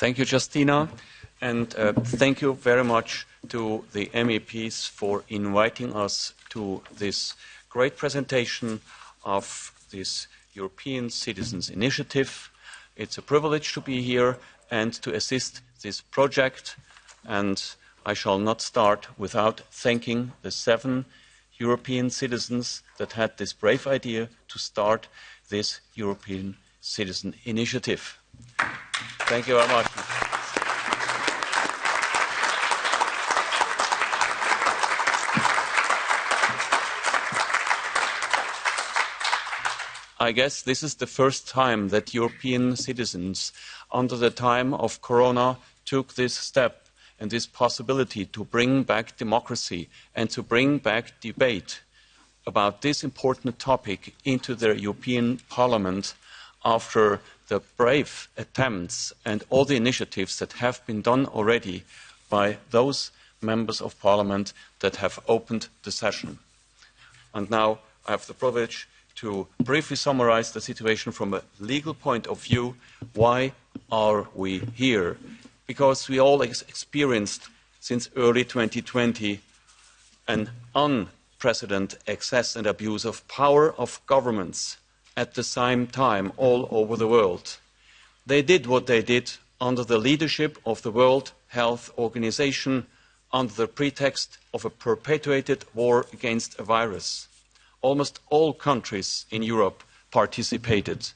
Thank you, Justina, and thank you very much to the MEPs for inviting us to this great presentation of this European Citizens Initiative. It's a privilege to be here and to assist this project, and I shall not start without thanking the 7 European citizens that had this brave idea to start this European Citizen Initiative. Thank you very much. I guess this is the first time that European citizens, under the time of Corona, took this step and this possibility to bring back democracy and to bring back debate about this important topic into the European Parliament after the brave attempts and all the initiatives that have been done already by those members of Parliament that have opened the session. And now I have the privilege to briefly summarize the situation from a legal point of view. Why are we here? Because we all experienced since early 2020 an unprecedented excess and abuse of power of governments at the same time all over the world. They did what they did under the leadership of the World Health Organization under the pretext of a perpetuated war against a virus. Almost all countries in Europe participated,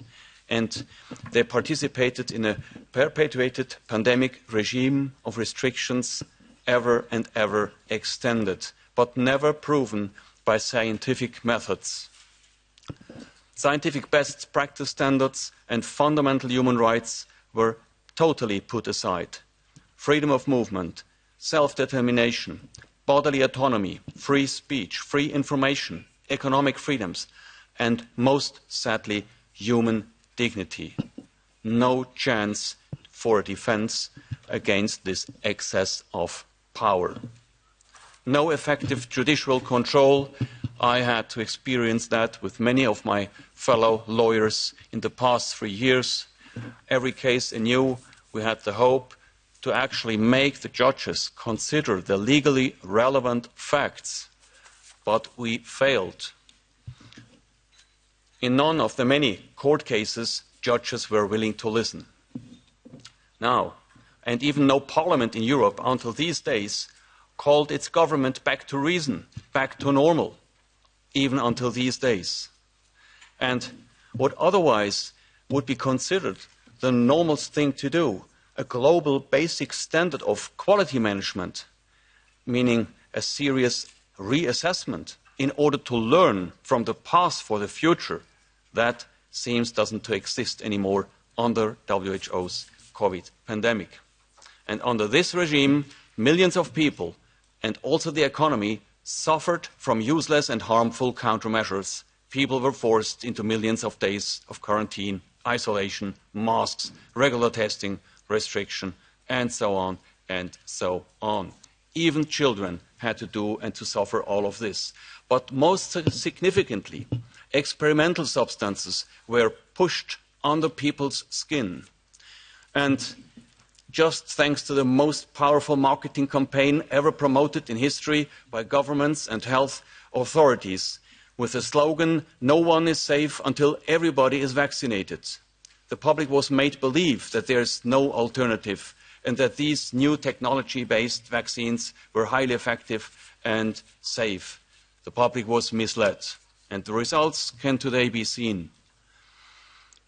and they participated in a perpetuated pandemic regime of restrictions ever and ever extended, but never proven by scientific methods. Scientific best practice standards and fundamental human rights were totally put aside. Freedom of movement, self-determination, bodily autonomy, free speech, free information, economic freedoms, and most sadly, human dignity. No chance for a defense against this excess of power. No effective judicial control. I had to experience that with many of my fellow lawyers in the past 3 years. Every case anew, we had the hope to actually make the judges consider the legally relevant facts, but we failed. In none of the many court cases, judges were willing to listen. Now, and even no parliament in Europe until these days called its government back to reason, back to normal, even until these days. And what otherwise would be considered the normal thing to do, a global basic standard of quality management, meaning a serious reassessment in order to learn from the past for the future, that seems doesn't to exist anymore under WHO's COVID pandemic. And under this regime, millions of people and also the economy suffered from useless and harmful countermeasures. People were forced into millions of days of quarantine, isolation, masks, regular testing, restriction, and so on and so on. Even children had to do and to suffer all of this. But most significantly, experimental substances were pushed under people's skin. And just thanks to the most powerful marketing campaign ever promoted in history by governments and health authorities, with the slogan, "No one is safe until everybody is vaccinated," the public was made believe that there is no alternative and that these new technology-based vaccines were highly effective and safe. The public was misled, and the results can today be seen.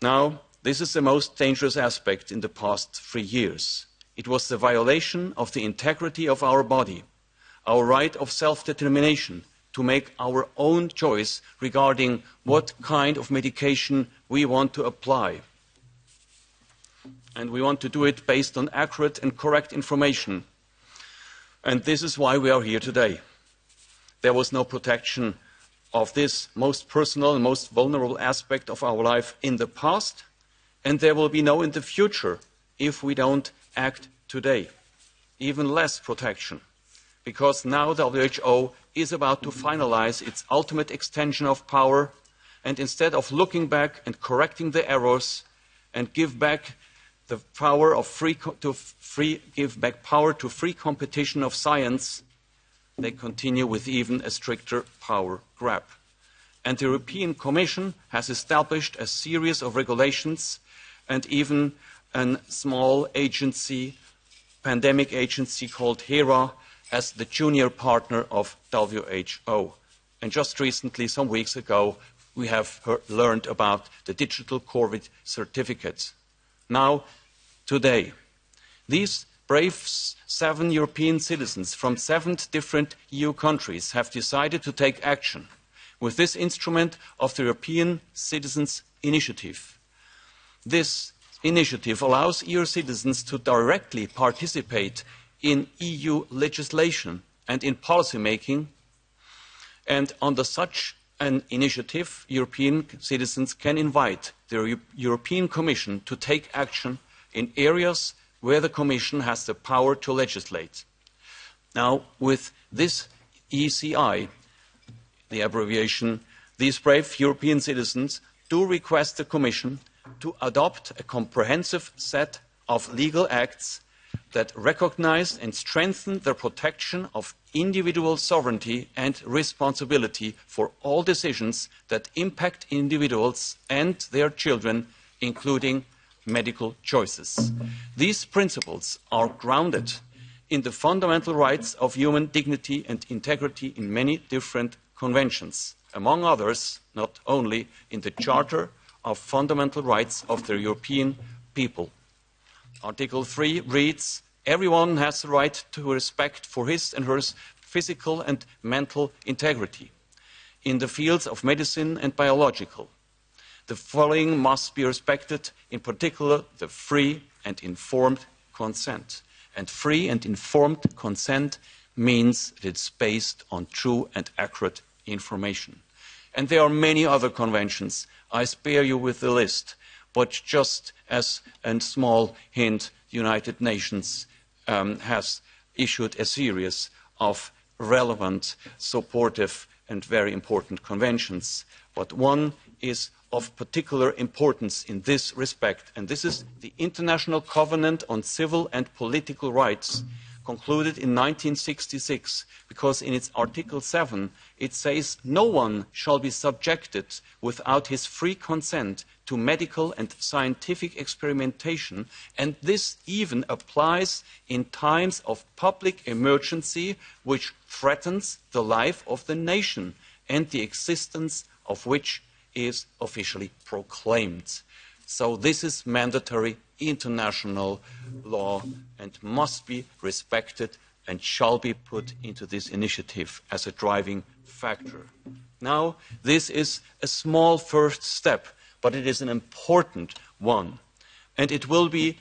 Now, this is the most dangerous aspect in the past 3 years. It was the violation of the integrity of our body, our right of self-determination to make our own choice regarding what kind of medication we want to apply. And we want to do it based on accurate and correct information. And this is why we are here today. There was no protection of this most personal and most vulnerable aspect of our life in the past, and there will be no in the future if we don't act today. Even less protection, because now the WHO is about to finalize its ultimate extension of power, and instead of looking back and correcting the errors and give back the power of give back power to free competition of science, they continue with even a stricter power grab. And the European Commission has established a series of regulations and even a small agency, pandemic agency called HERA, as the junior partner of WHO. And just recently, some weeks ago, we have learned about the digital COVID certificates. Now, today, these brave 7 European citizens from 7 different EU countries have decided to take action with this instrument of the European Citizens' Initiative. This initiative allows EU citizens to directly participate in EU legislation and in policy making, and under such an initiative, European citizens can invite the European Commission to take action in areas where the Commission has the power to legislate. Now, with this ECI, the abbreviation, these brave European citizens do request the Commission to adopt a comprehensive set of legal acts that recognize and strengthen the protection of individual sovereignty and responsibility for all decisions that impact individuals and their children, including medical choices. These principles are grounded in the fundamental rights of human dignity and integrity in many different conventions, among others, not only in the Charter of Fundamental Rights of the European People. Article 3 reads, "Everyone has the right to respect for his and her physical and mental integrity in the fields of medicine and biological. The following must be respected, in particular, the free and informed consent." And free and informed consent means that it's based on true and accurate information. And there are many other conventions. I spare you with the list, but just as a small hint, the United Nations has issued a series of relevant, supportive, and very important conventions. But one is of particular importance in this respect, and this is the International Covenant on Civil and Political Rights, concluded in 1966, because in its Article 7 it says no one shall be subjected without his free consent to medical and scientific experimentation, and this even applies in times of public emergency which threatens the life of the nation and the existence of which is officially proclaimed. So this is mandatory international law and must be respected and shall be put into this initiative as a driving factor. Now, this is a small first step, but it is an important one. And it will be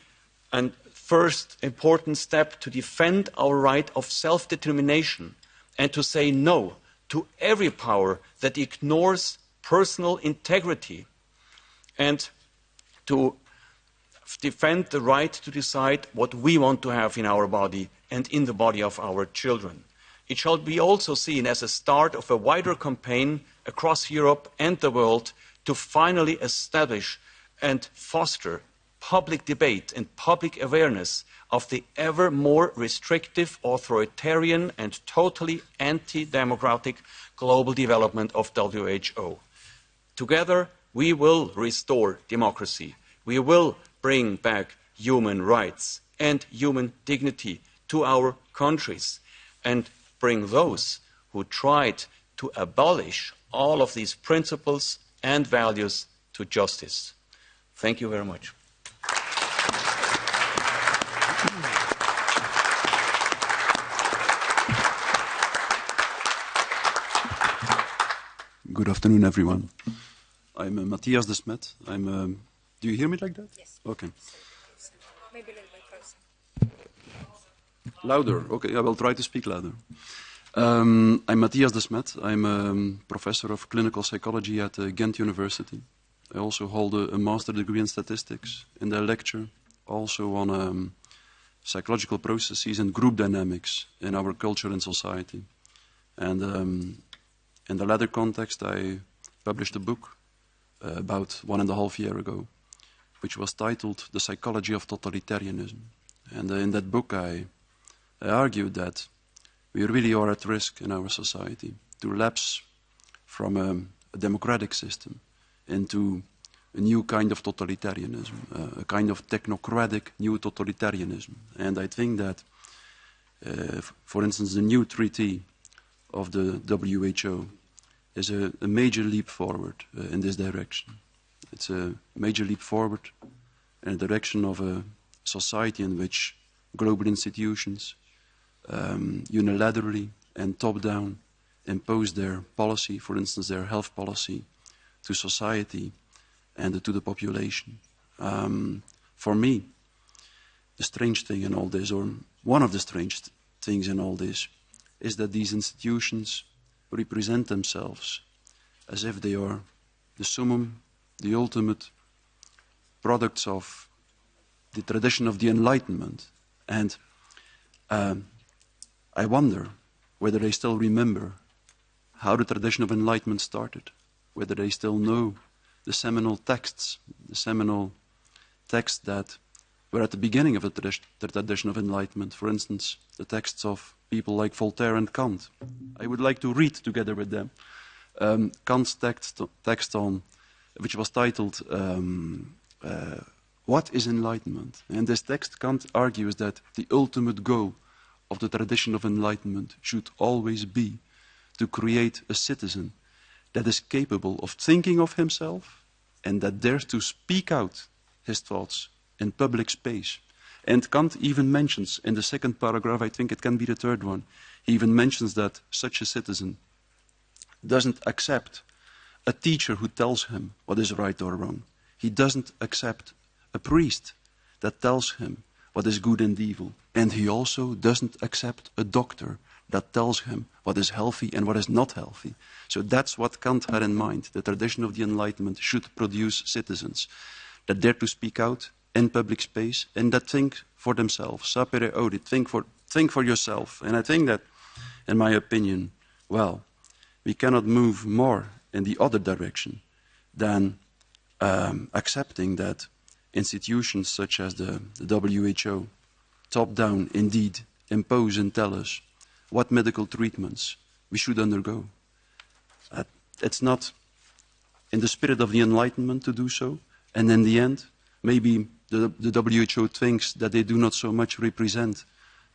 a first important step to defend our right of self-determination and to say no to every power that ignores personal integrity, and to defend the right to decide what we want to have in our body and in the body of our children. It shall be also seen as a start of a wider campaign across Europe and the world to finally establish and foster public debate and public awareness of the ever more restrictive, authoritarian and totally anti-democratic global development of WHO. Together, we will restore democracy. We will bring back human rights and human dignity to our countries and bring those who tried to abolish all of these principles and values to justice. Thank you very much. Good afternoon, everyone. I'm Matthias de Smet. Do you hear me like that? Yes. Okay. Maybe a little bit closer. Louder. Okay, I will try to speak louder. I'm Matthias de Smet. I'm a professor of clinical psychology at Ghent University. I also hold a master degree in statistics, and I lecture also on psychological processes and group dynamics in our culture and society. And in the latter context, I published a book about 1.5 years ago, which was titled The Psychology of Totalitarianism. And in that book I argued that we really are at risk in our society to lapse from a democratic system into a new kind of totalitarianism, a kind of technocratic new totalitarianism. And I think that, for instance, the new treaty of the WHO is a major leap forward in this direction. It's a major leap forward in the direction of a society in which global institutions unilaterally and top-down impose their policy, for instance, their health policy, to society and to the population. For me, the strange thing in all this, or one of the strange things in all this, is that these institutions represent themselves as if they are the summum, the ultimate products of the tradition of the Enlightenment. And I wonder whether they still remember how the tradition of Enlightenment started, whether they still know the seminal texts that were at the beginning of the tradition of Enlightenment. For instance, the texts of people like Voltaire and Kant. I would like to read together with them Kant's text on, which was titled What is Enlightenment? In this text, Kant argues that the ultimate goal of the tradition of Enlightenment should always be to create a citizen that is capable of thinking of himself and that dares to speak out his thoughts in public space. And Kant even mentions in the second paragraph, I think it can be the third one, he even mentions that such a citizen doesn't accept a teacher who tells him what is right or wrong. He doesn't accept a priest that tells him what is good and evil. And he also doesn't accept a doctor that tells him what is healthy and what is not healthy. So that's what Kant had in mind. The tradition of the Enlightenment should produce citizens that dare to speak out in public space and that think for themselves. Sapere audet, think for yourself. And I think that, in my opinion, well, we cannot move more in the other direction than accepting that institutions such as the WHO, top-down indeed, impose and tell us what medical treatments we should undergo. It's not in the spirit of the Enlightenment to do so, and in the end, maybe the WHO thinks that they do not so much represent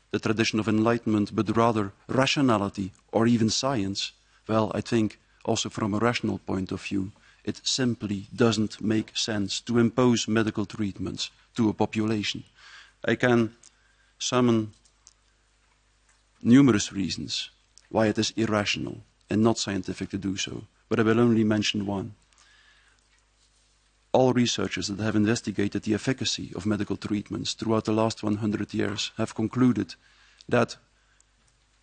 the tradition of Enlightenment, but rather rationality or even science. Well, I think also from a rational point of view, it simply doesn't make sense to impose medical treatments to a population. I can summon numerous reasons why it is irrational and not scientific to do so, but I will only mention one. All researchers that have investigated the efficacy of medical treatments throughout the last 100 years have concluded that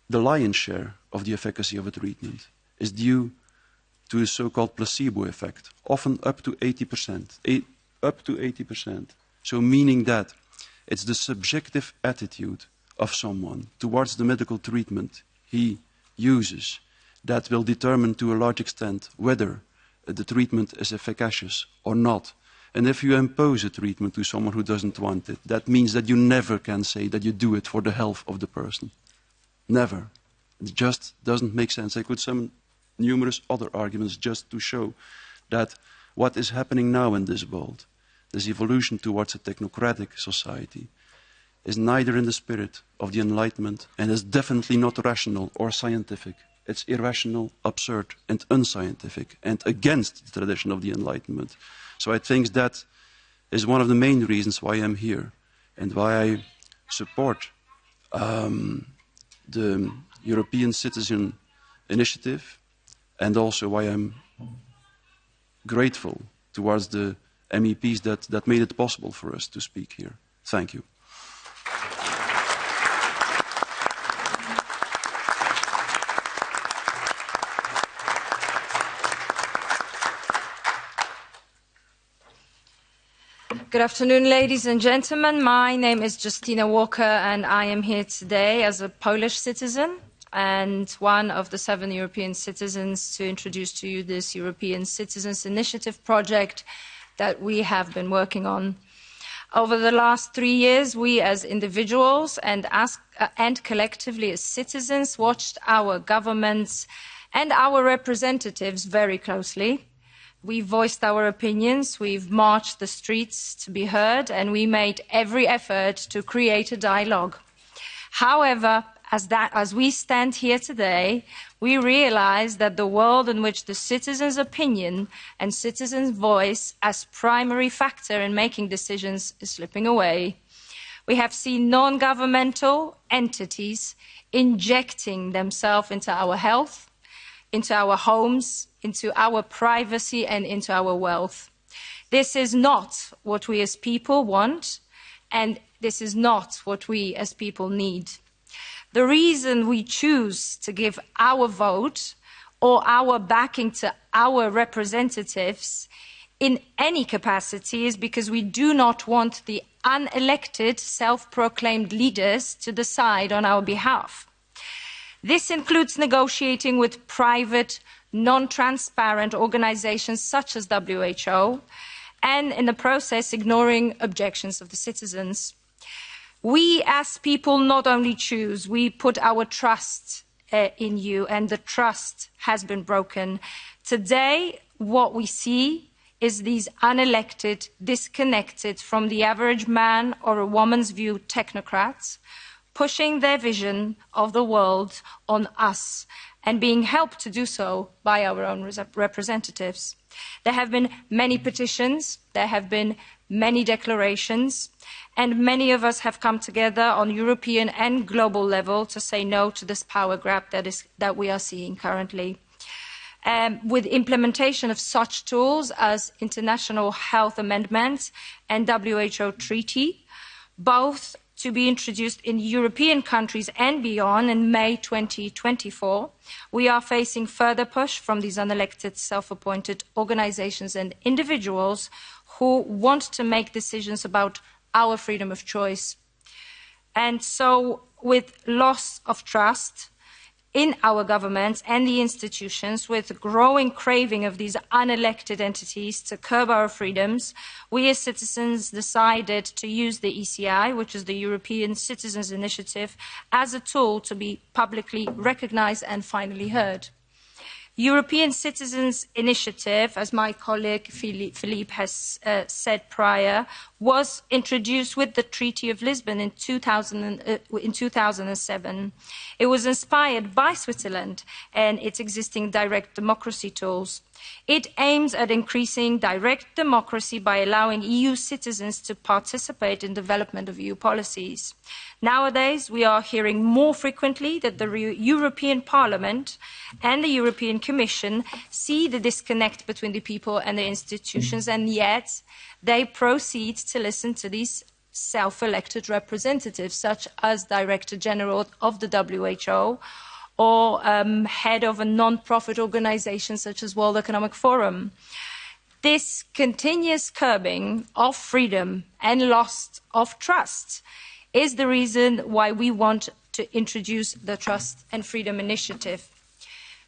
the lion's share of the efficacy of a treatment is due to a so-called placebo effect, often up to 80%. Up to 80%. So meaning that it's the subjective attitude of someone towards the medical treatment he uses that will determine to a large extent whether the treatment is efficacious or not. And if you impose a treatment to someone who doesn't want it, that means that you never can say that you do it for the health of the person. Never. It just doesn't make sense. I could summon numerous other arguments just to show that what is happening now in this world, this evolution towards a technocratic society, is neither in the spirit of the Enlightenment and is definitely not rational or scientific. It's irrational, absurd, and unscientific, and against the tradition of the Enlightenment. So I think that is one of the main reasons why I'm here, and why I support the European Citizen Initiative, and also why I'm grateful towards the MEPs that made it possible for us to speak here. Thank you. Good afternoon, ladies and gentlemen. My name is Justina Walker, and I am here today as a Polish citizen and one of the 7 European citizens to introduce to you this European Citizens Initiative project that we have been working on. Over the last 3 years, we as individuals and collectively as citizens watched our governments and our representatives very closely. We voiced our opinions, we've marched the streets to be heard, and we made every effort to create a dialogue. However, as we stand here today, we realize that the world in which the citizen's opinion and citizen's voice as primary factor in making decisions is slipping away. We have seen non-governmental entities injecting themselves into our health, into our homes, into our privacy and into our wealth. This is not what we as people want, and this is not what we as people need. The reason we choose to give our vote or our backing to our representatives in any capacity is because we do not want the unelected, self-proclaimed leaders to decide on our behalf. This includes negotiating with private, non-transparent organizations such as WHO, and in the process ignoring objections of the citizens. We as people not only choose, we put our trust in you, and the trust has been broken. Today, what we see is these unelected, disconnected from the average man or a woman's view technocrats pushing their vision of the world on us and being helped to do so by our own representatives. There have been many petitions, there have been many declarations, and many of us have come together on European and global level to say no to this power grab that we are seeing currently. With implementation of such tools as international health amendments and WHO treaty, both to be introduced in European countries and beyond in May 2024, we are facing further push from these unelected, self-appointed organizations and individuals who want to make decisions about our freedom of choice. And so, with loss of trust in our governments and the institutions, with growing craving of these unelected entities to curb our freedoms, we as citizens decided to use the ECI, which is the European Citizens' Initiative, as a tool to be publicly recognized and finally heard. European Citizens' Initiative, as my colleague Philippe has said prior, was introduced with the Treaty of Lisbon in 2007. It was inspired by Switzerland and its existing direct democracy tools. It aims at increasing direct democracy by allowing EU citizens to participate in development of EU policies. Nowadays, we are hearing more frequently that the European Parliament and the European Commission see the disconnect between the people and the institutions, and yet they proceed to listen to these self-elected representatives, such as Director General of the WHO, or head of a non-profit organization such as World Economic Forum. This continuous curbing of freedom and loss of trust is the reason why we want to introduce the Trust and Freedom Initiative.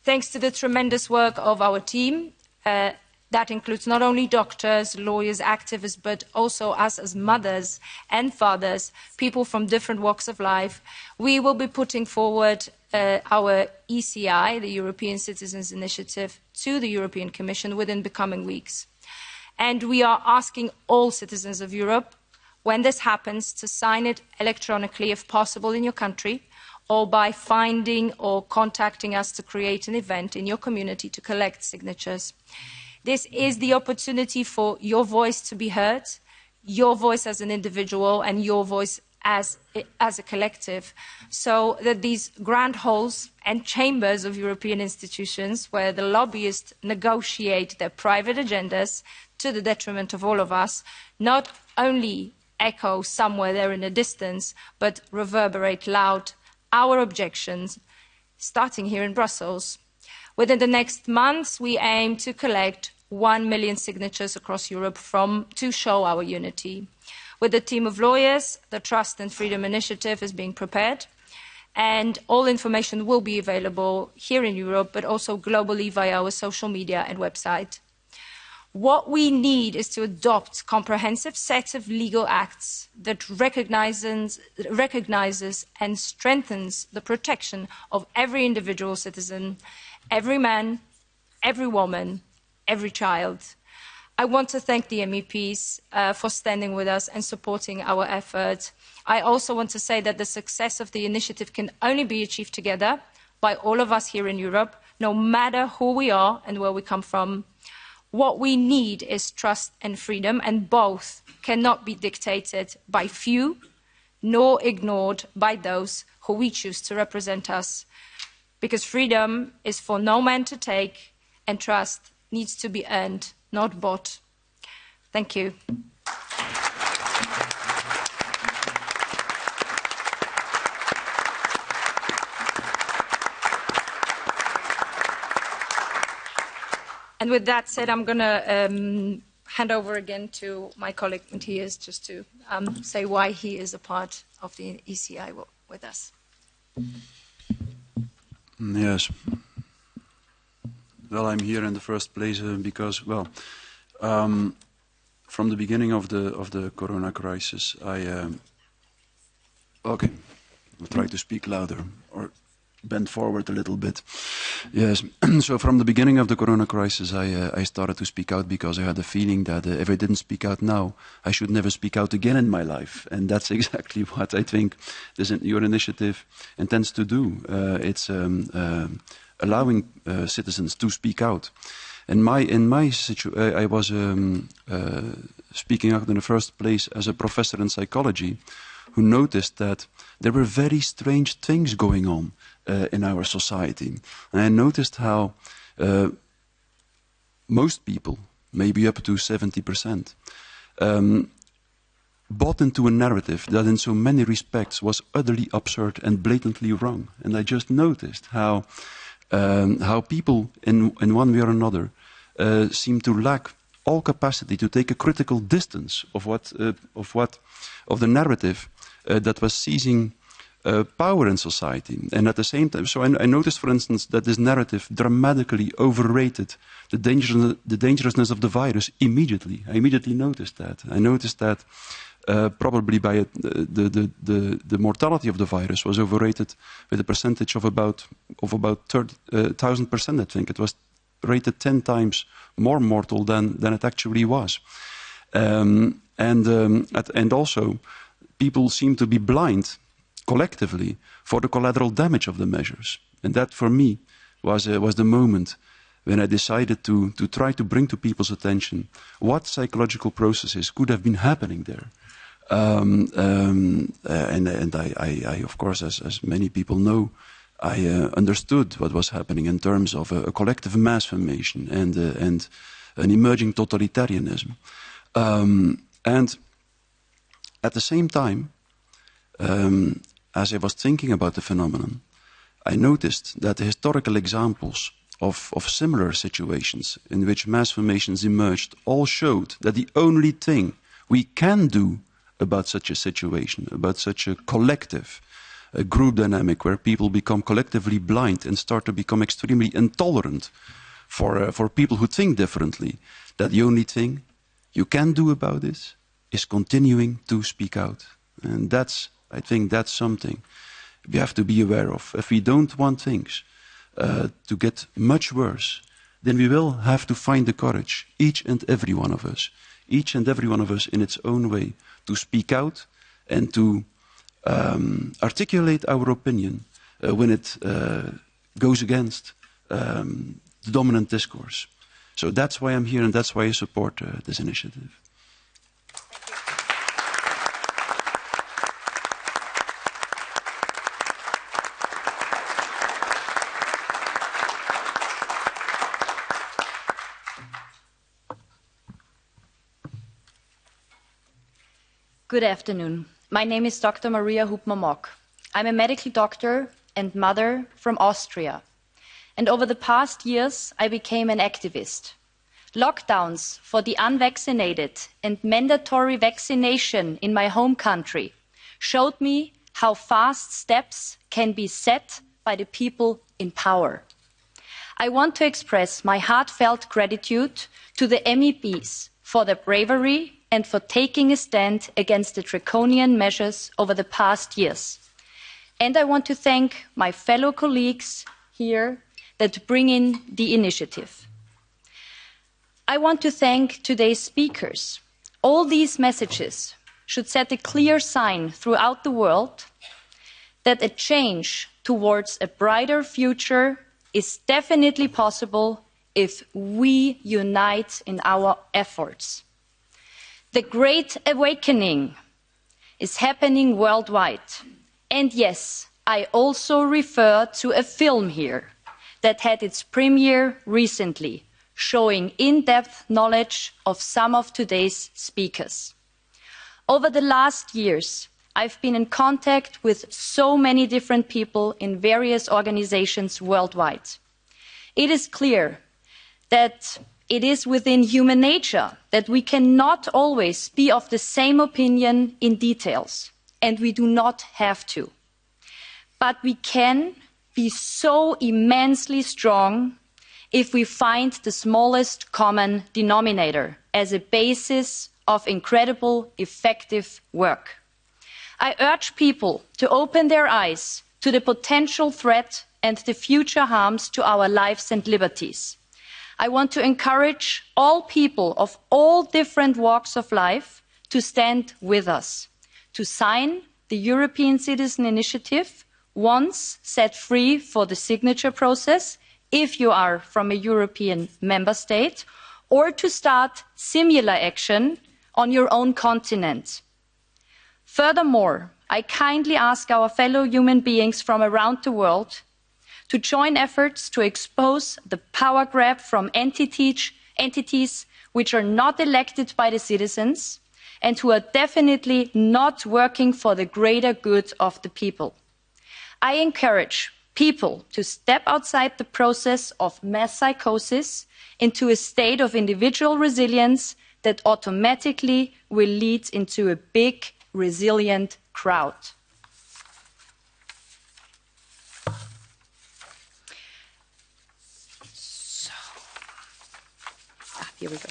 Thanks to the tremendous work of our team, that includes not only doctors, lawyers, activists, but also us as mothers and fathers, people from different walks of life, we will be putting forward our ECI, the European Citizens' Initiative, to the European Commission within the coming weeks. And we are asking all citizens of Europe, when this happens, to sign it electronically if possible in your country, or by finding or contacting us to create an event in your community to collect signatures. This is the opportunity for your voice to be heard, your voice as an individual and your voice as a collective, so that these grand halls and chambers of European institutions where the lobbyists negotiate their private agendas to the detriment of all of us, not only echo somewhere there in the distance, but reverberate loud our objections, starting here in Brussels. Within the next months, we aim to collect 1 million signatures across Europe to show our unity. With a team of lawyers, the Trust and Freedom Initiative is being prepared, and all information will be available here in Europe, but also globally via our social media and website. What we need is to adopt a comprehensive set of legal acts that recognizes and strengthens the protection of every individual citizen, every man, every woman, every child. I want to thank the MEPs for standing with us and supporting our effort. I also want to say that the success of the initiative can only be achieved together by all of us here in Europe, no matter who we are and where we come from. What we need is trust and freedom, and both cannot be dictated by few, nor ignored by those who we choose to represent us. Because freedom is for no man to take, and trust needs to be earned, not bought. Thank you. And with that said, I'm going to hand over again to my colleague Matthias just to say why he is a part of the ECI with us. Yes. Well, I'm here in the first place because, well, from the beginning of the corona crisis, okay, I'll try to speak louder or bend forward a little bit. Yes, so from the beginning of the corona crisis, I started to speak out because I had the feeling that if I didn't speak out now, I should never speak out again in my life. And that's exactly what I think your initiative intends to do. It's allowing citizens to speak out. In my situation, I was speaking out in the first place as a professor in psychology who noticed that there were very strange things going on in our society. And I noticed how most people, maybe up to 70%, bought into a narrative that in so many respects was utterly absurd and blatantly wrong. And I just noticed how people in one way or another seem to lack all capacity to take a critical distance of the narrative that was seizing power in society. And at the same time, so I noticed, for instance, that this narrative dramatically overrated the dangerousness of the virus immediately. I immediately noticed that. I noticed that probably by the mortality of the virus was overrated with a percentage of about 1,000%. I think it was rated 10 times more mortal than it actually was, and also people seem to be blind collectively for the collateral damage of the measures. And that, for me, was the moment when I decided to try to bring to people's attention what psychological processes could have been happening there. And I, of course, as many people know, I understood what was happening in terms of a collective mass formation and an emerging totalitarianism. And at the same time, as I was thinking about the phenomenon, I noticed that the historical examples of similar situations in which mass formations emerged all showed that the only thing we can do about such a situation, about such a collective group dynamic where people become collectively blind and start to become extremely intolerant for people who think differently, that the only thing you can do about this is continuing to speak out. And I think that's something we have to be aware of. If we don't want things to get much worse, then we will have to find the courage, each and every one of us in its own way, to speak out and to articulate our opinion when it goes against the dominant discourse. So that's why I'm here and that's why I support this initiative. Good afternoon. My name is Dr. Maria Hubmer-Mock. I'm a medical doctor and mother from Austria. And over the past years, I became an activist. Lockdowns for the unvaccinated and mandatory vaccination in my home country showed me how fast steps can be set by the people in power. I want to express my heartfelt gratitude to the MEPs for their bravery and for taking a stand against the draconian measures over the past years. And I want to thank my fellow colleagues here that bring in the initiative. I want to thank today's speakers. All these messages should set a clear sign throughout the world that a change towards a brighter future is definitely possible if we unite in our efforts. The Great Awakening is happening worldwide. And yes, I also refer to a film here that had its premiere recently, showing in-depth knowledge of some of today's speakers. Over the last years, I've been in contact with so many different people in various organizations worldwide. It is clear that it is within human nature that we cannot always be of the same opinion in details, and we do not have to. But we can be so immensely strong if we find the smallest common denominator as a basis of incredible, effective work. I urge people to open their eyes to the potential threat and the future harms to our lives and liberties. I want to encourage all people of all different walks of life to stand with us, to sign the European Citizen Initiative once set free for the signature process, if you are from a European member state, or to start similar action on your own continent. Furthermore, I kindly ask our fellow human beings from around the world to join efforts to expose the power grab from entities which are not elected by the citizens and who are definitely not working for the greater good of the people. I encourage people to step outside the process of mass psychosis into a state of individual resilience that automatically will lead into a big, resilient crowd. Here we go.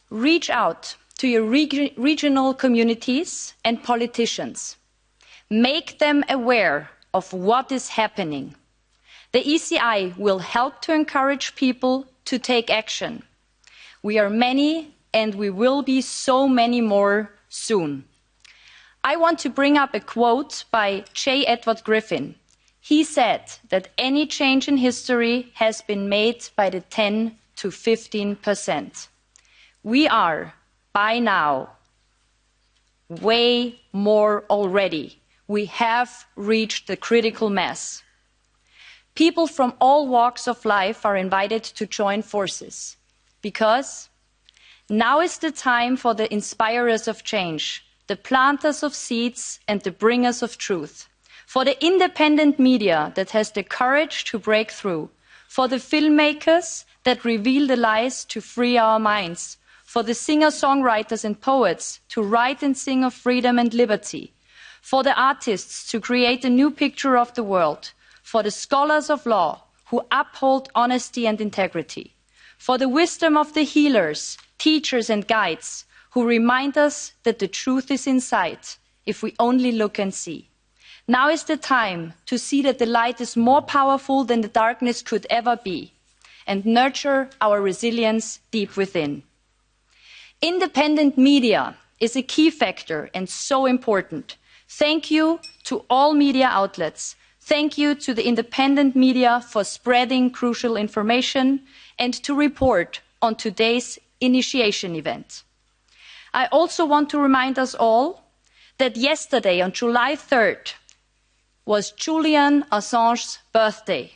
Reach out to your regional communities and politicians. Make them aware of what is happening. The ECI will help to encourage people to take action. We are many, and we will be so many more soon. I want to bring up a quote by J. Edward Griffin. He said that any change in history has been made by the 10 to 15%. We are, by now, way more already. We have reached the critical mass. People from all walks of life are invited to join forces, because now is the time for the inspirers of change, the planters of seeds and the bringers of truth, for the independent media that has the courage to break through, for the filmmakers that reveal the lies to free our minds, for the singer-songwriters and poets to write and sing of freedom and liberty, for the artists to create a new picture of the world, for the scholars of law who uphold honesty and integrity, for the wisdom of the healers, teachers and guides who remind us that the truth is in sight if we only look and see. Now is the time to see that the light is more powerful than the darkness could ever be, and nurture our resilience deep within. Independent media is a key factor and so important. Thank you to all media outlets. Thank you to the independent media for spreading crucial information and to report on today's initiation event. I also want to remind us all that yesterday, on July 3rd, was Julian Assange's birthday.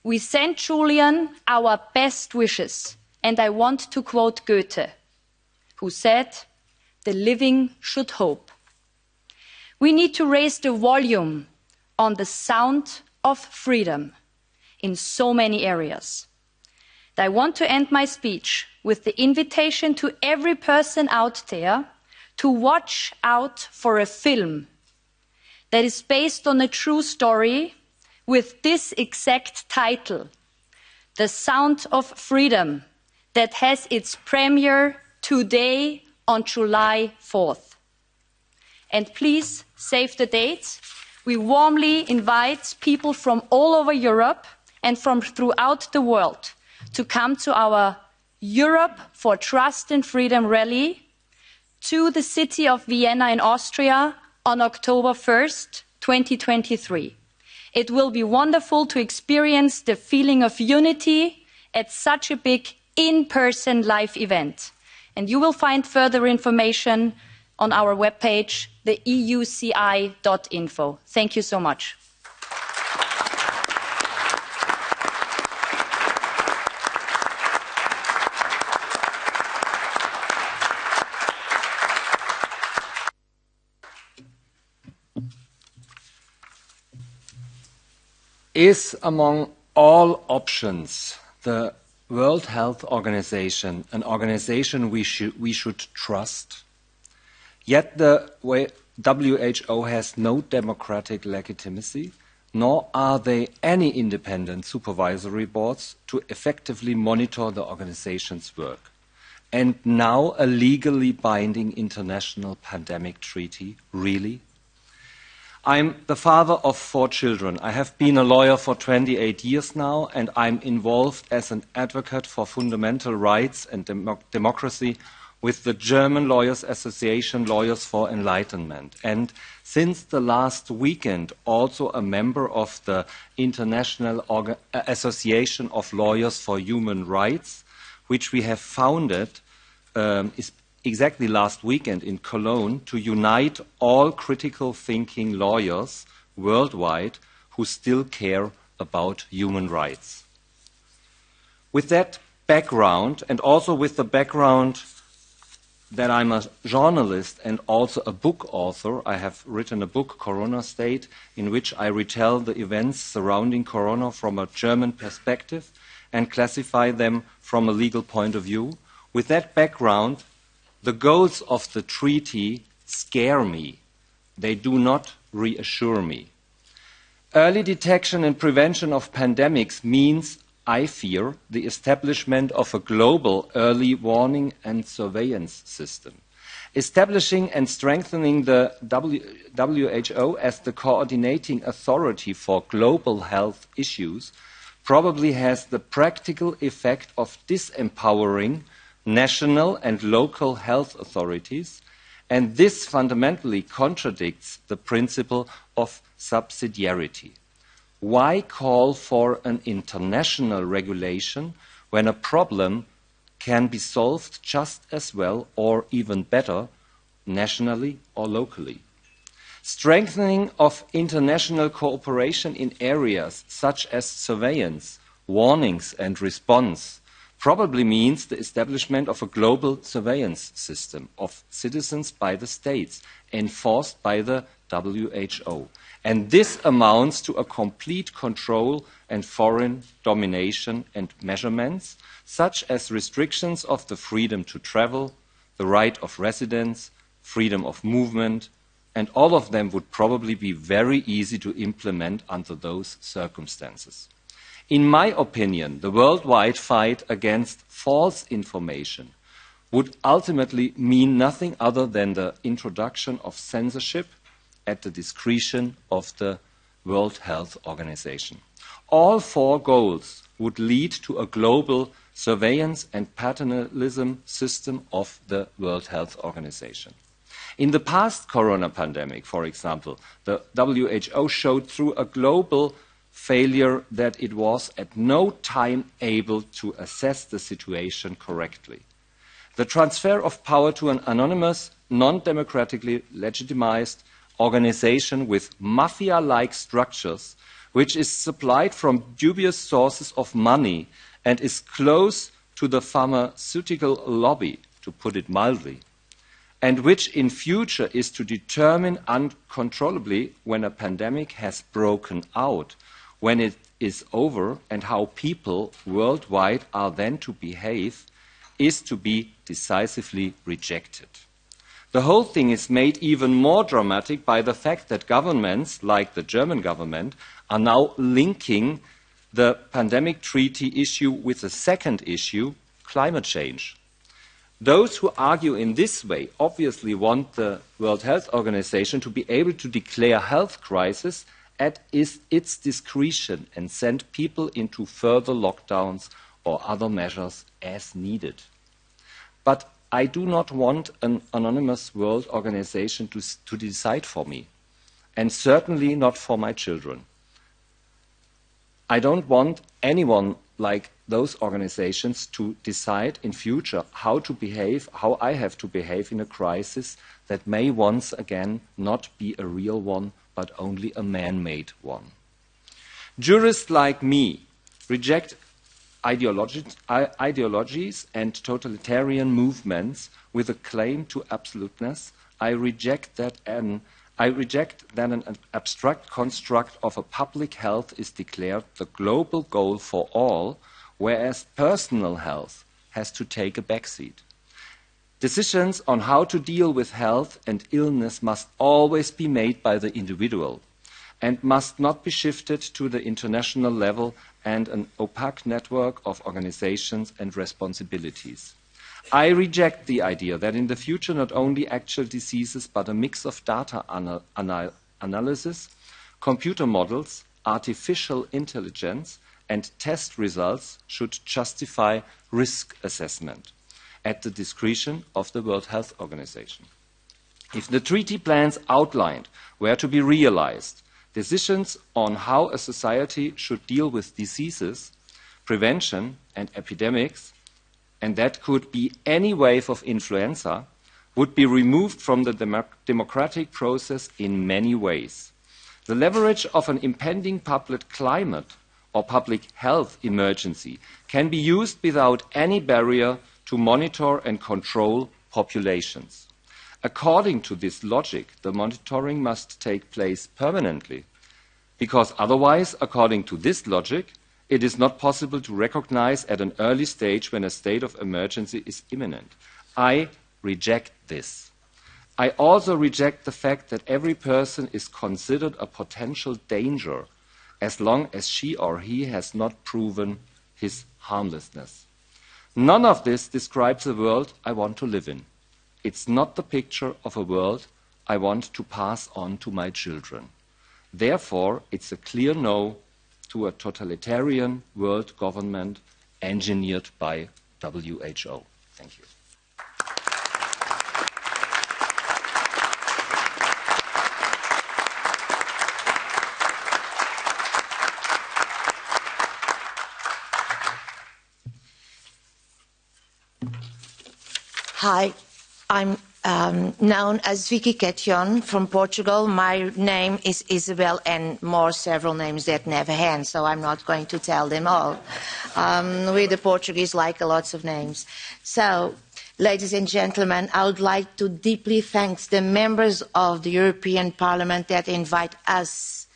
We send Julian our best wishes, and I want to quote Goethe, who said, "The living should hope." We need to raise the volume on the sound of freedom in so many areas. And I want to end my speech with the invitation to every person out there to watch out for a film that is based on a true story with this exact title, The Sound of Freedom, that has its premiere today on July 4th. And please save the date. We warmly invite people from all over Europe and from throughout the world to come to our Europe for Trust and Freedom rally to the city of Vienna in Austria on October 1st, 2023. It will be wonderful to experience the feeling of unity at such a big in-person live event. And you will find further information on our webpage, the euci.info. Thank you so much. Is among all options the World Health Organization an organization we should trust? Yet the WHO has no democratic legitimacy, nor are there any independent supervisory boards to effectively monitor the organization's work. And now a legally binding international pandemic treaty, really? I'm the father of 4 children. I have been a lawyer for 28 years now, and I'm involved as an advocate for fundamental rights and democracy with the German Lawyers Association, Lawyers for Enlightenment. And since the last weekend, also a member of the International Association of Lawyers for Human Rights, which we have founded is exactly last weekend in Cologne to unite all critical thinking lawyers worldwide who still care about human rights. With that background, and also with the background that I'm a journalist and also a book author, I have written a book, Corona State, in which I retell the events surrounding Corona from a German perspective and classify them from a legal point of view. With that background, the goals of the treaty scare me. They do not reassure me. Early detection and prevention of pandemics means, I fear, the establishment of a global early warning and surveillance system. Establishing and strengthening the WHO as the coordinating authority for global health issues probably has the practical effect of disempowering national and local health authorities, and this fundamentally contradicts the principle of subsidiarity. Why call for an international regulation when a problem can be solved just as well or even better nationally or locally? Strengthening of international cooperation in areas such as surveillance, warnings and response probably means the establishment of a global surveillance system of citizens by the states, enforced by the WHO. And this amounts to a complete control and foreign domination and measurements, such as restrictions of the freedom to travel, the right of residence, freedom of movement, and all of them would probably be very easy to implement under those circumstances. In my opinion, the worldwide fight against false information would ultimately mean nothing other than the introduction of censorship at the discretion of the World Health Organization. All 4 goals would lead to a global surveillance and paternalism system of the World Health Organization. In the past corona pandemic, for example, the WHO showed through a global failure that it was at no time able to assess the situation correctly. The transfer of power to an anonymous, non-democratically legitimized organization with mafia-like structures, which is supplied from dubious sources of money and is close to the pharmaceutical lobby, to put it mildly, and which in future is to determine uncontrollably when a pandemic has broken out, when it is over, and how people worldwide are then to behave, is to be decisively rejected. The whole thing is made even more dramatic by the fact that governments, like the German government, are now linking the pandemic treaty issue with the second issue, climate change. Those who argue in this way obviously want the World Health Organization to be able to declare health crisis at its discretion and send people into further lockdowns or other measures as needed. But I do not want an anonymous world organization to decide for me, and certainly not for my children. I don't want anyone like those organizations to decide in future how to behave, how I have to behave in a crisis that may once again not be a real one, but only a man-made one. Jurists like me reject ideologies and totalitarian movements with a claim to absoluteness. I reject that an abstract construct of a public health is declared the global goal for all, whereas personal health has to take a backseat. Decisions on how to deal with health and illness must always be made by the individual and must not be shifted to the international level and an opaque network of organizations and responsibilities. I reject the idea that in the future not only actual diseases but a mix of data analysis, computer models, artificial intelligence and test results should justify risk assessment at the discretion of the World Health Organization. If the treaty plans outlined were to be realized, decisions on how a society should deal with diseases, prevention and epidemics, and that could be any wave of influenza, would be removed from the democratic process in many ways. The leverage of an impending public climate or public health emergency can be used without any barrier to monitor and control populations. According to this logic, the monitoring must take place permanently, because otherwise, according to this logic, it is not possible to recognize at an early stage when a state of emergency is imminent. I reject this. I also reject the fact that every person is considered a potential danger as long as she or he has not proven his harmlessness. None of this describes the world I want to live in. It's not the picture of a world I want to pass on to my children. Therefore, it's a clear no to a totalitarian world government engineered by WHO. Thank you. Hi, I'm known as Vicky Ketjon from Portugal. My name is Isabel, and several names that never end, so I'm not going to tell them all. We the Portuguese like lots of names. So, ladies and gentlemen, I would like to deeply thank the members of the European Parliament that invite us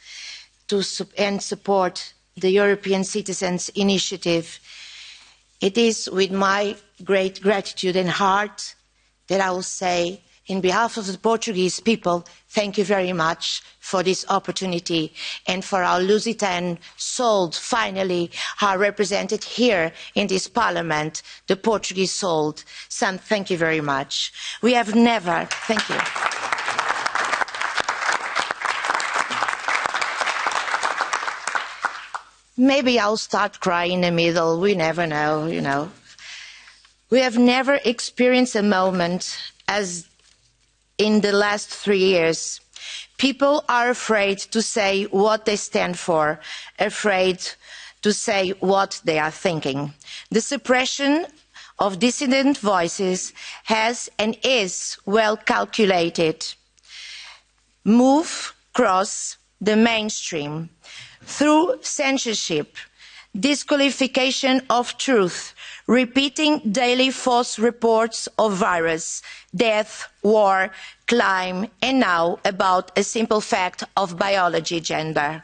to support the European Citizens Initiative. It is with my great gratitude and heart that I will say, in behalf of the Portuguese people, thank you very much for this opportunity, and for our Lusitano soul finally are represented here in this Parliament, the Portuguese soul. Sam, thank you very much. We have never, thank you. Maybe I'll start crying in the middle, we never know, you know. We have never experienced a moment as in the last 3 years. People are afraid to say what they stand for, afraid to say what they are thinking. The suppression of dissident voices has and is well calculated. Move across the mainstream through censorship, disqualification of truth, repeating daily false reports of virus, death, war, crime, and now about a simple fact of biology, gender.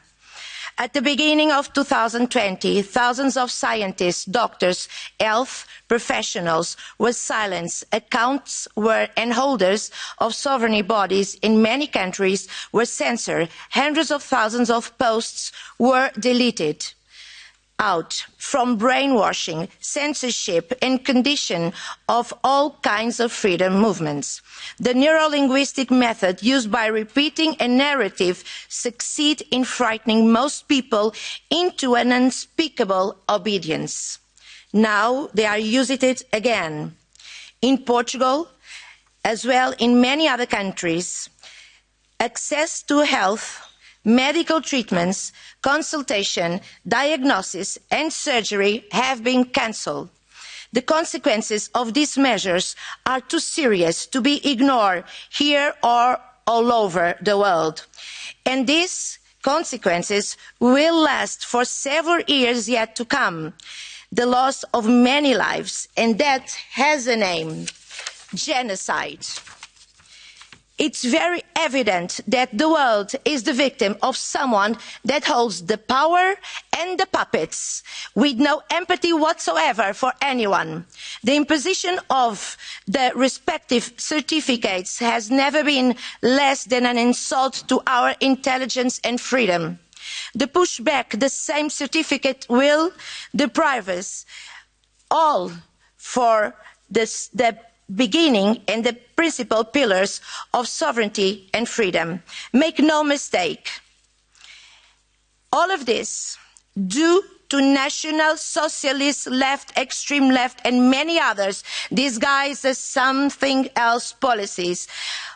At the beginning of 2020, thousands of scientists, doctors, health professionals were silenced. Accounts and holders of sovereign bodies in many countries were censored. Hundreds of thousands of posts were deleted out from brainwashing, censorship and condition of all kinds of freedom movements. The neuro-linguistic method used by repeating a narrative succeeds in frightening most people into an unspeakable obedience. Now they are using it again. In Portugal, as well in many other countries, access to health, medical treatments, consultation, diagnosis and surgery have been cancelled. The consequences of these measures are too serious to be ignored here or all over the world. And these consequences will last for several years yet to come. The loss of many lives, and that has a name: genocide. It's very evident that the world is the victim of someone that holds the power and the puppets, with no empathy whatsoever for anyone. The imposition of the respective certificates has never been less than an insult to our intelligence and freedom. The pushback, the same certificate will deprive us all for the beginning and the principal pillars of sovereignty and freedom. Make no mistake, all of this due to National Socialist left, extreme left and many others disguised as something else policies,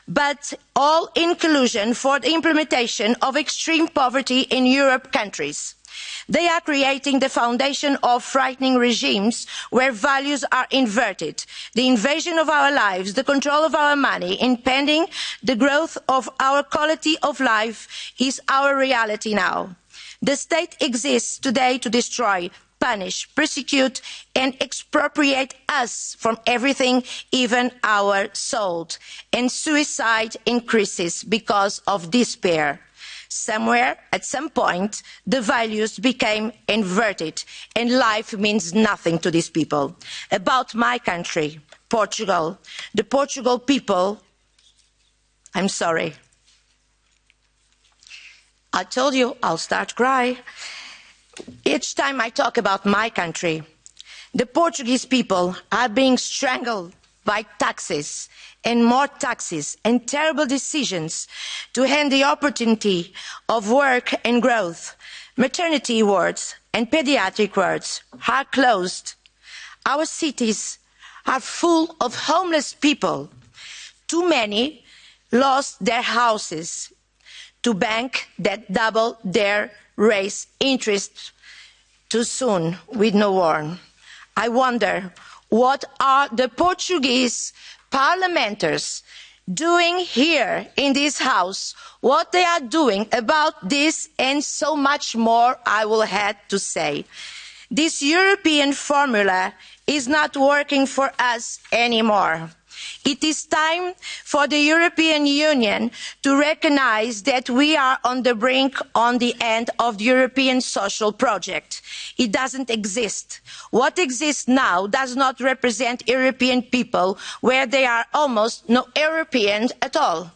but all in collusion for the implementation of extreme poverty in Europe countries. They are creating the foundation of frightening regimes where values are inverted. The invasion of our lives, the control of our money, impeding the growth of our quality of life is our reality now. The state exists today to destroy, punish, persecute and expropriate us from everything, even our soul. And suicide increases because of despair. Somewhere, at some point, the values became inverted and life means nothing to these people. About my country, Portugal, the Portugal people, I'm sorry. I told you I'll start crying. Each time I talk about my country, the Portuguese people are being strangled by taxes and more taxes and terrible decisions to end the opportunity of work and growth. Maternity wards and pediatric wards are closed. Our cities are full of homeless people. Too many lost their houses to banks that double their raise interest too soon with no warrant. I wonder, what are the Portuguese parliamentarians doing here in this house? What they are doing about this and so much more I will have to say. This European formula is not working for us anymore. It is time for the European Union to recognise that we are on the brink, on the end of the European social project. It doesn't exist. What exists now does not represent European people, where they are almost no Europeans at all.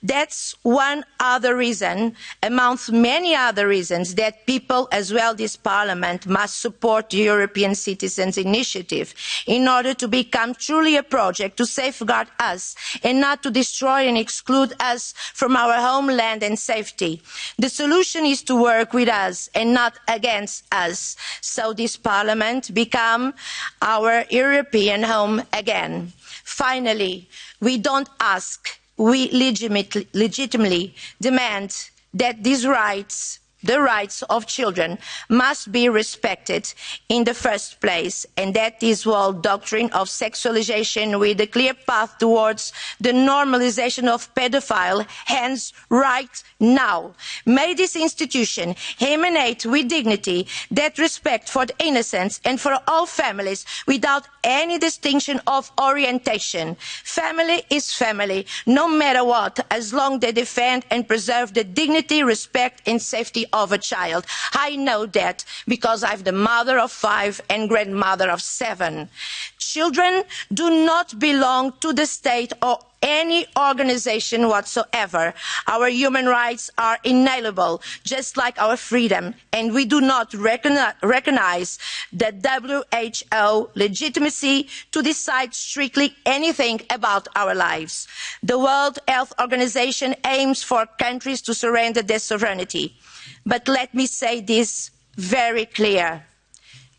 That's one other reason, amongst many other reasons, that people, as well as this Parliament, must support the European Citizens' Initiative in order to become truly a project to safeguard us and not to destroy and exclude us from our homeland and safety. The solution is to work with us and not against us, so this Parliament becomes our European home again. Finally, we don't ask, we legitimately demand that these rights, the rights of children, must be respected in the first place, and that this whole doctrine of sexualization with a clear path towards the normalization of pedophile ends right now. May this institution emanate with dignity that respect for the innocents and for all families without any distinction of orientation. Family is family, no matter what, as long as they defend and preserve the dignity, respect and safety of a child. I know that because I'm the mother of 5 and grandmother of 7. Children do not belong to the state or any organization whatsoever. Our human rights are inalienable, just like our freedom, and we do not recognize the WHO legitimacy to decide strictly anything about our lives. The World Health Organization aims for countries to surrender their sovereignty. But let me say this very clear.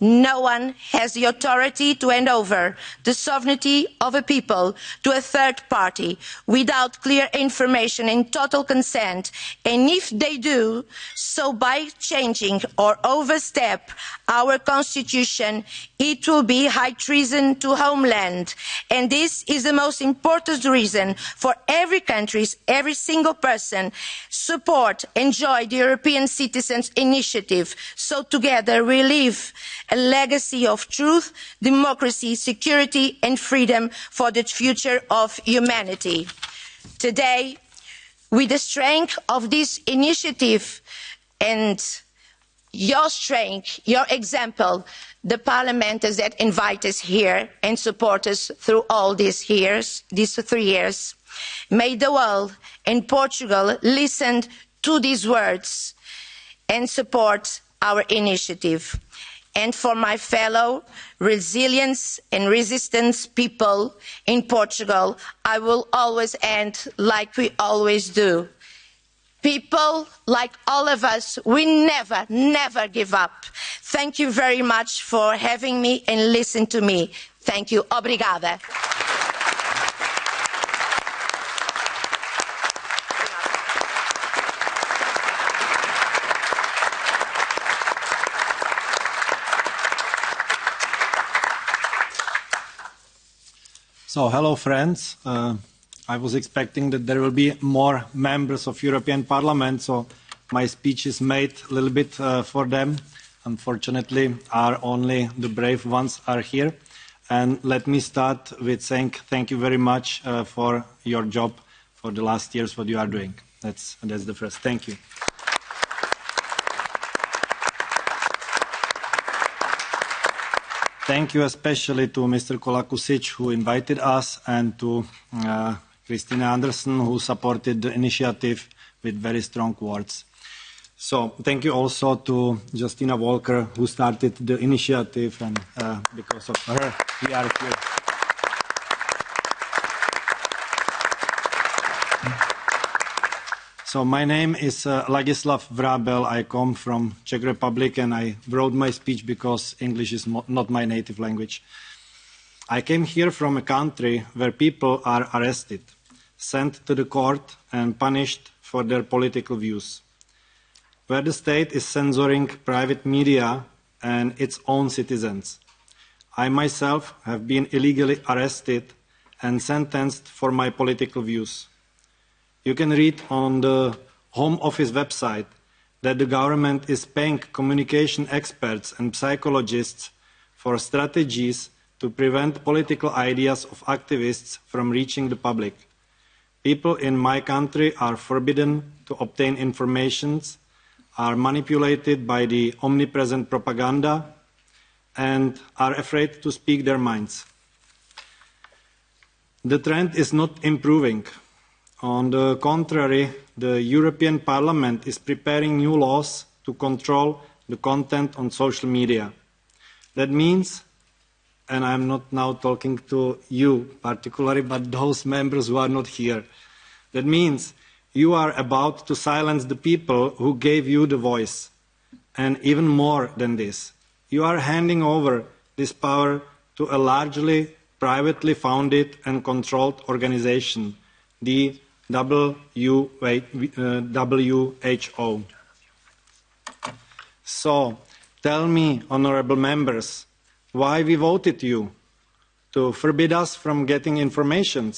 No one has the authority to hand over the sovereignty of a people to a third party without clear information and total consent. And if they do so by changing or overstep our constitution, it will be high treason to homeland. And this is the most important reason for every country, every single person, support, enjoy the European Citizens Initiative. So together we live a legacy of truth, democracy, security and freedom for the future of humanity. Today, with the strength of this initiative and your strength, your example, the parliamentarians that invite us here and support us through all these 3 years, may the world and Portugal listen to these words and support our initiative. And for my fellow resilience and resistance people in Portugal, I will always end like we always do. People like all of us, we never, never give up. Thank you very much for having me and listening to me. Thank you. Obrigada. So, hello friends. I was expecting that there will be more members of European Parliament, so my speech is made a little bit for them. Unfortunately, only the brave ones are here. And let me start with saying thank you very much for your job for the last years, what you are doing. That's the first. Thank you. Thank you especially to Mr. Kolakusic, who invited us, and to Christina Anderson, who supported the initiative with very strong words. So thank you also to Justina Walker, who started the initiative, and because of her, we are here. So my name is Ladislav Vrabel. I come from Czech Republic, and I wrote my speech because English is not my native language. I came here from a country where people are arrested, sent to the court and punished for their political views, where the state is censoring private media and its own citizens. I myself have been illegally arrested and sentenced for my political views. You can read on the Home Office website that the government is paying communication experts and psychologists for strategies to prevent political ideas of activists from reaching the public. People in my country are forbidden to obtain information, are manipulated by the omnipresent propaganda, and are afraid to speak their minds. The trend is not improving. On the contrary, the European Parliament is preparing new laws to control the content on social media. That means, and I'm not now talking to you particularly, but those members who are not here, that means you are about to silence the people who gave you the voice. And even more than this, you are handing over this power to a largely privately founded and controlled organization, the WHO. So, tell me, honourable members, why we voted you? To forbid us from getting information?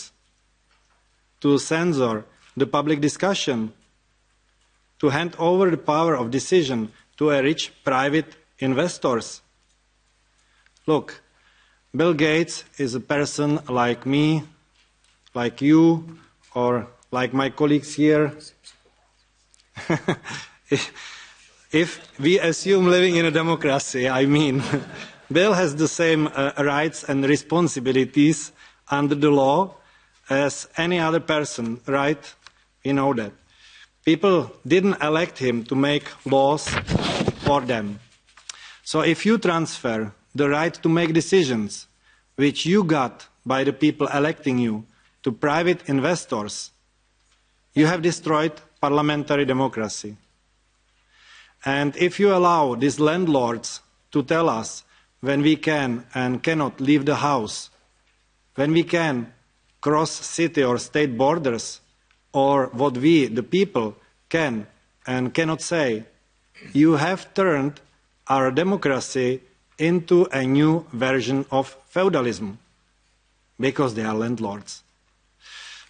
To censor the public discussion? To hand over the power of decision to a rich private investors? Look, Bill Gates is a person like me, like you, or like my colleagues here. if we assume living in a democracy, I mean, Bill has the same rights and responsibilities under the law as any other person, right? We know that. People didn't elect him to make laws for them. So if you transfer the right to make decisions, which you got by the people electing you, to private investors, you have destroyed parliamentary democracy. And if you allow these landlords to tell us when we can and cannot leave the house, when we can cross city or state borders, or what we, the people, can and cannot say, you have turned our democracy into a new version of feudalism, because they are landlords.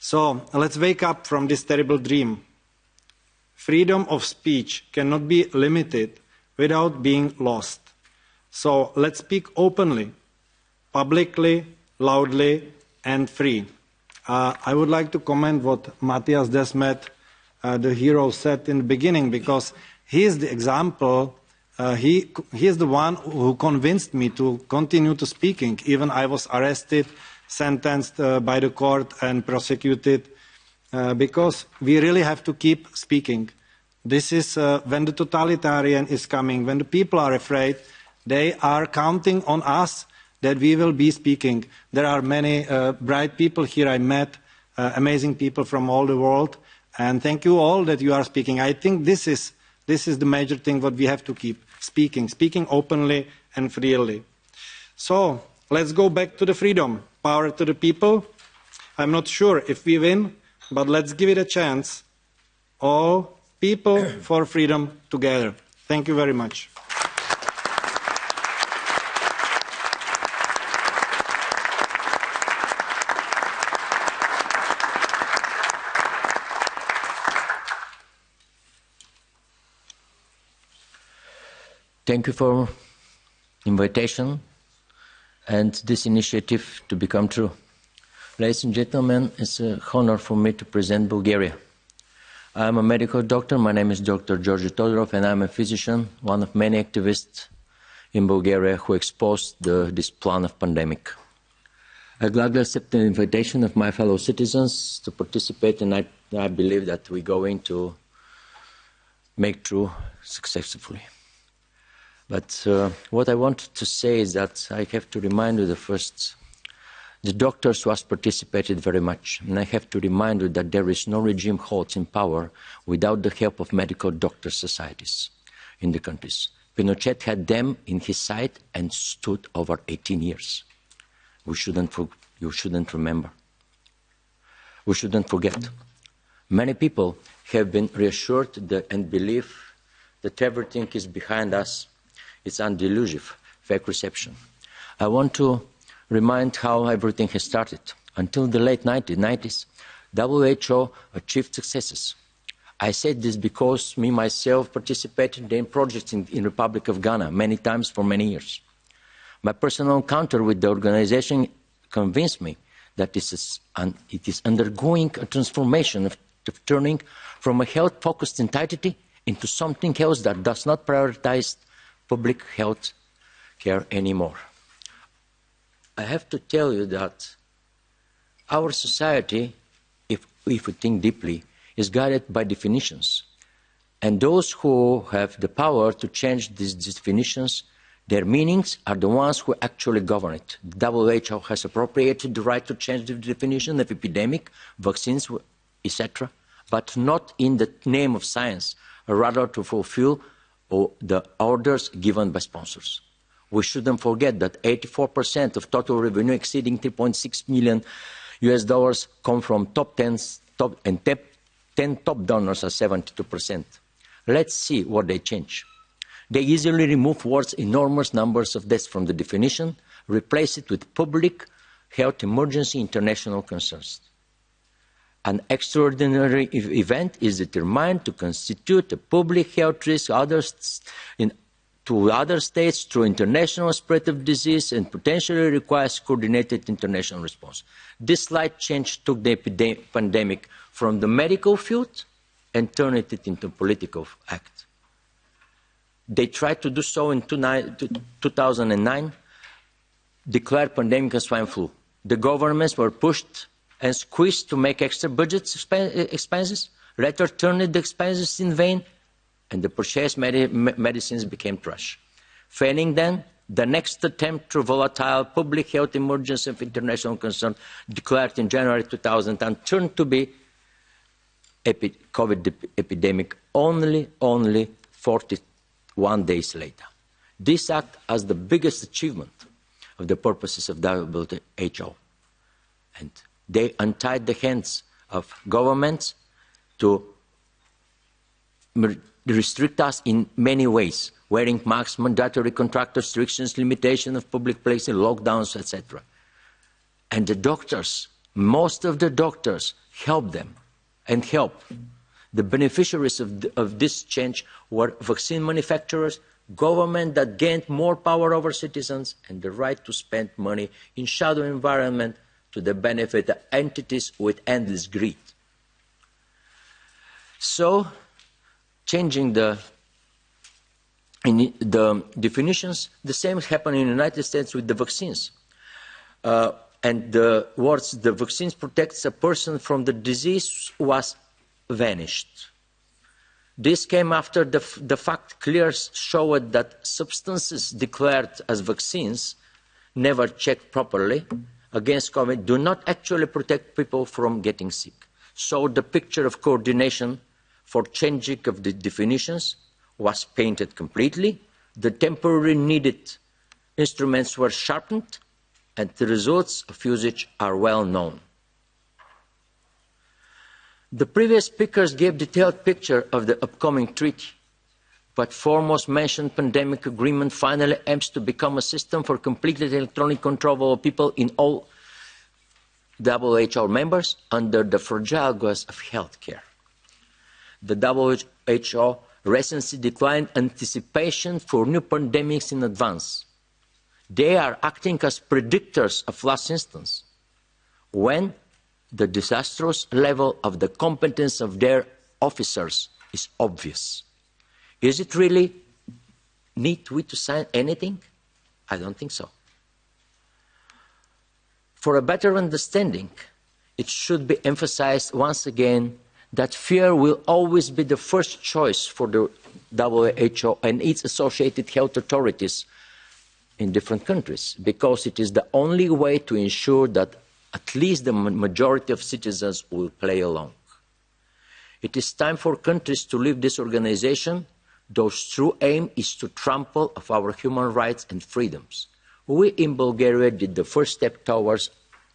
So let's wake up from this terrible dream. Freedom of speech cannot be limited without being lost. So let's speak openly, publicly, loudly, and free. I would like to comment what Matthias Desmet, the hero, said in the beginning, because he is the example. He is the one who convinced me to continue to speaking. Even I was arrested, sentenced by the court and prosecuted, because we really have to keep speaking. This is when the totalitarian is coming, when the people are afraid, they are counting on us that we will be speaking. There are many bright people here I met, amazing people from all the world, and thank you all that you are speaking. I think this is the major thing what we have to keep, speaking openly and freely. So let's go back to the freedom. Power to the people. I'm not sure if we win, but let's give it a chance. All people for freedom together. Thank you very much. Thank you for invitation and this initiative to become true. Ladies and gentlemen, it's an honor for me to present Bulgaria. I am a medical doctor. My name is Dr. Georgi Todorov, and I'm a physician, one of many activists in Bulgaria who exposed this plan of pandemic. I gladly accept the invitation of my fellow citizens to participate, and I believe that we're going to make true successfully. But what I want to say is that I have to remind you the doctors was participated very much, and I have to remind you that there is no regime holds in power without the help of medical doctor societies in the countries. Pinochet had them in his side and stood over 18 years. You shouldn't remember. We shouldn't forget. Many people have been reassured and believe that everything is behind us. It's undelusive, fake reception. I want to remind how everything has started. Until the late 1990s, WHO achieved successes. I said this because me, myself, participated in projects in the Republic of Ghana many times for many years. My personal encounter with the organization convinced me that it is undergoing a transformation of turning from a health-focused entity into something else that does not prioritize public health care anymore. I have to tell you that our society, if we think deeply, is guided by definitions. And those who have the power to change these definitions, their meanings are the ones who actually govern it. The WHO has appropriated the right to change the definition of epidemic, vaccines, etc., but not in the name of science, rather to fulfill the orders given by sponsors. We shouldn't forget that 84% of total revenue exceeding $3.6 million come from top 10 top donors are 72%. Let's see what they change. They easily remove words enormous numbers of deaths from the definition, replace it with public health emergency international concerns. An extraordinary event is determined to constitute a public health risk to other states through international spread of disease and potentially requires coordinated international response. This slight change took the pandemic from the medical field and turned it into a political act. they tried to do so in 2009, declared pandemic as swine flu. The governments were pushed and squeezed to make extra budget expenses, later turned the expenses in vain, and the purchased medicines became trash. Failing then, the next attempt to volatile public health emergency of international concern, declared in January 2010, turned to be COVID epidemic only 41 days later. This act as the biggest achievement of the purposes of WHO. And they untied the hands of governments to restrict us in many ways, wearing masks, mandatory contract restrictions, limitation of public places, lockdowns, etc. And the doctors, most of the doctors helped them and help. The beneficiaries of this change were vaccine manufacturers, government that gained more power over citizens, and the right to spend money in shadow environment to the benefit of entities with endless greed. So, changing the definitions, the same happened in the United States with the vaccines. And the words, the vaccines protects a person from the disease, was vanished. This came after the fact clearly showed that substances declared as vaccines, never checked properly against COVID, do not actually protect people from getting sick. So the picture of coordination for changing of the definitions was painted completely. The temporary needed instruments were sharpened, and the results of usage are well known. The previous speakers gave a detailed picture of the upcoming treaty, but foremost mentioned pandemic agreement finally aims to become a system for completely electronic control of people in all WHO members under the fragile guise of healthcare. The WHO recently declined anticipation for new pandemics in advance. They are acting as predictors of last instance, when the disastrous level of the competence of their officers is obvious. Is it really need we to sign anything? I don't think so. For a better understanding, it should be emphasized once again that fear will always be the first choice for the WHO and its associated health authorities in different countries, because it is the only way to ensure that at least the majority of citizens will play along. It is time for countries to leave this organization, whose true aim is to trample of our human rights and freedoms. We in Bulgaria did the first step towards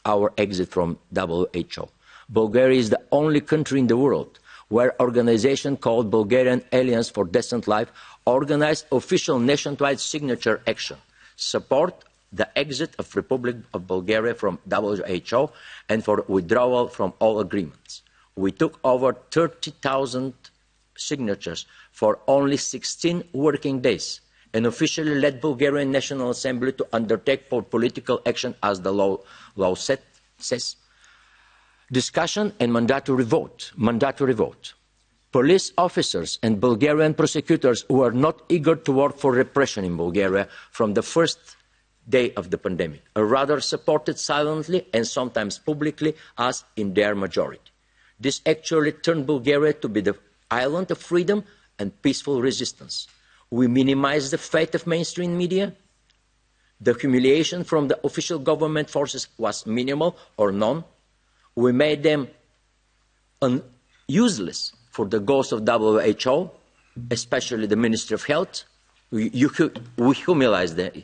our exit from WHO. Bulgaria is the only country in the world where an organization called Bulgarian Alliance for Decent Life organized official nationwide signature action, support the exit of Republic of Bulgaria from WHO and for withdrawal from all agreements. We took over 30,000 signatures for only 16 working days and officially led Bulgarian National Assembly to undertake for political action as the law says. Discussion and mandatory vote. Police officers and Bulgarian prosecutors were not eager to work for repression in Bulgaria from the first day of the pandemic, or rather supported silently and sometimes publicly as in their majority. This actually turned Bulgaria to be the island of freedom and peaceful resistance. We minimized the fate of mainstream media. The humiliation from the official government forces was minimal or none. We made them useless for the goals of WHO, especially the Ministry of Health. We humiliated them,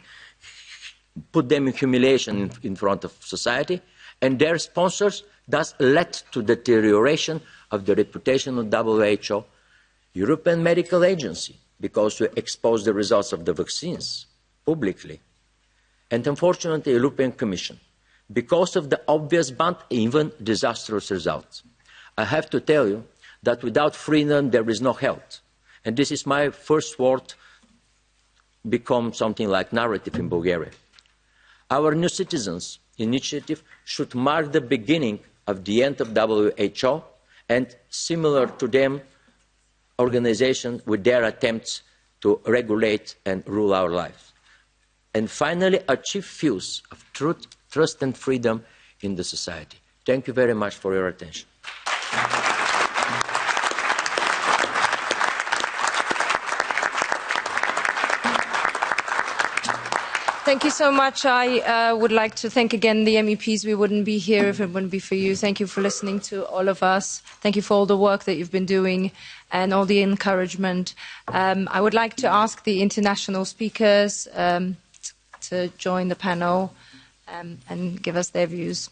put them in humiliation in front of society, and their sponsors thus led to deterioration of the reputation of WHO, European Medical Agency, because we exposed the results of the vaccines publicly, and unfortunately the European Commission, because of the obvious but even disastrous results. I have to tell you that without freedom there is no health. And this is my first word become something like narrative in Bulgaria. Our New Citizens initiative should mark the beginning of the end of WHO and similar to them organizations with their attempts to regulate and rule our lives. And finally, achieve views of truth, trust and freedom in the society. Thank you very much for your attention. Thank you so much. I would like to thank again the MEPs. We wouldn't be here if it wouldn't be for you. Thank you for listening to all of us. Thank you for all the work that you've been doing and all the encouragement. I would like to ask the international speakers to join the panel and give us their views.